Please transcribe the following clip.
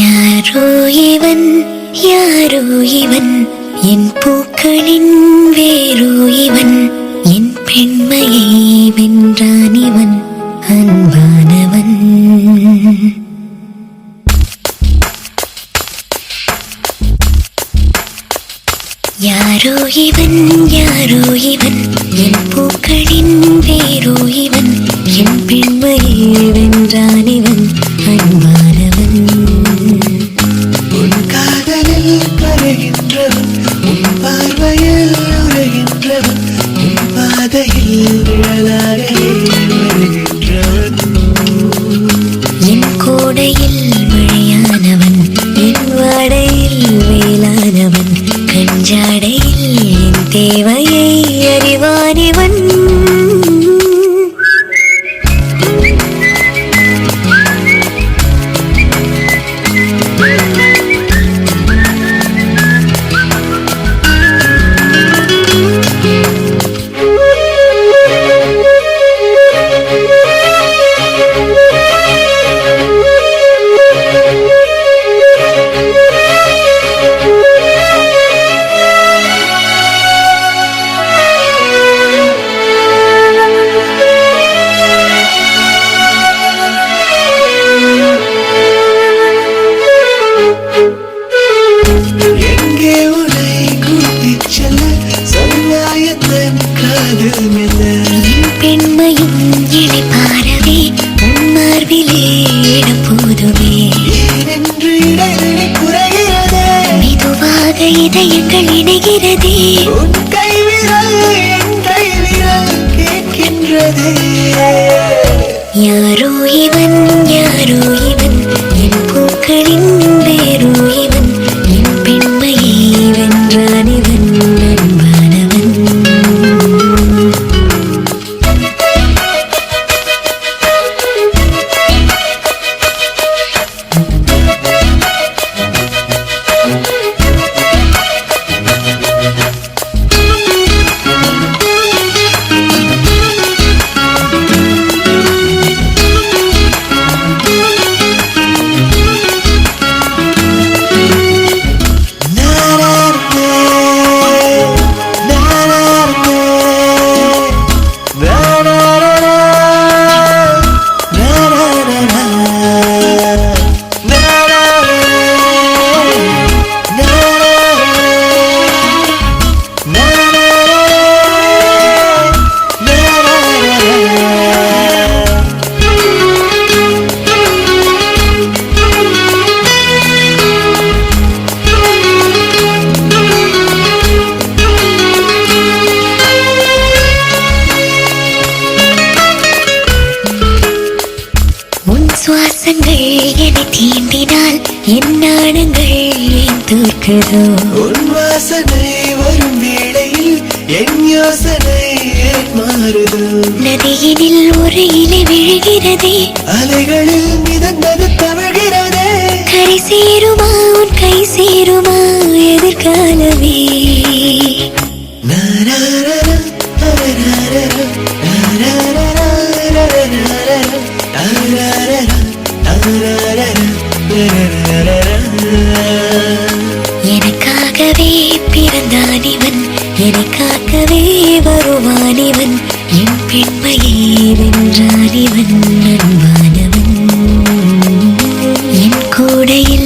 யாரோ இவன் யாரோ இவன் என் பூக்களின் வேரோ இவன் என் பெண்மையை வென்றான் இவன் அன்பானவன். யாரோ இவன் யாரோ இவன் என் பூக்களின் வேரோ இவன் என் பெண்மையை வென்றான் இவன் அன்பானவன். உன் காதலில் கரைகின்றவன் உன் பார்வையில் உரைகின்றவன் உன் பாதையில் நிழலாக வருகின்றவன். என் கோடையில் மழையானவன் என் வாடையில் வேளானவன் கஞ்சாடையில் என் தேவையை அறிவானிவன். பெண்மையும் இழைப்பாரவே உன்மார்பிலே இடம் போதுமே மெதுவாக இதயங்கள் இணைகிறதே உன் கைவிரல் என் கைவிரல் கேட்கின்றதே. யாரோ இவன் யாரோ இவன் என் பூக்களின் வேரோ இவன் என் பெண்மையை வென்றான் இவன் அன்பானவன். சுவாசங்கள் என்னை தீண்டினால் என் நாணங்கள் ஏன் தோற்குதோ உன் வாசனை வரும் வேளையில் என் யோசனை ஏன் மாறுதோ. நதியினில் ஒரு இலை விழுகிறதே அலைகளில் மிதந்தது தவழ்கிறதே. கரை சேருமா உன் கை சேருமா எதிர்காலமே. எனக்காகவே பிறந்தான் இவன் எனக்காகவே வருவான் இவன் என் பெண்மையை வென்றான் இவன் அன்பானவன். என் கூடையில்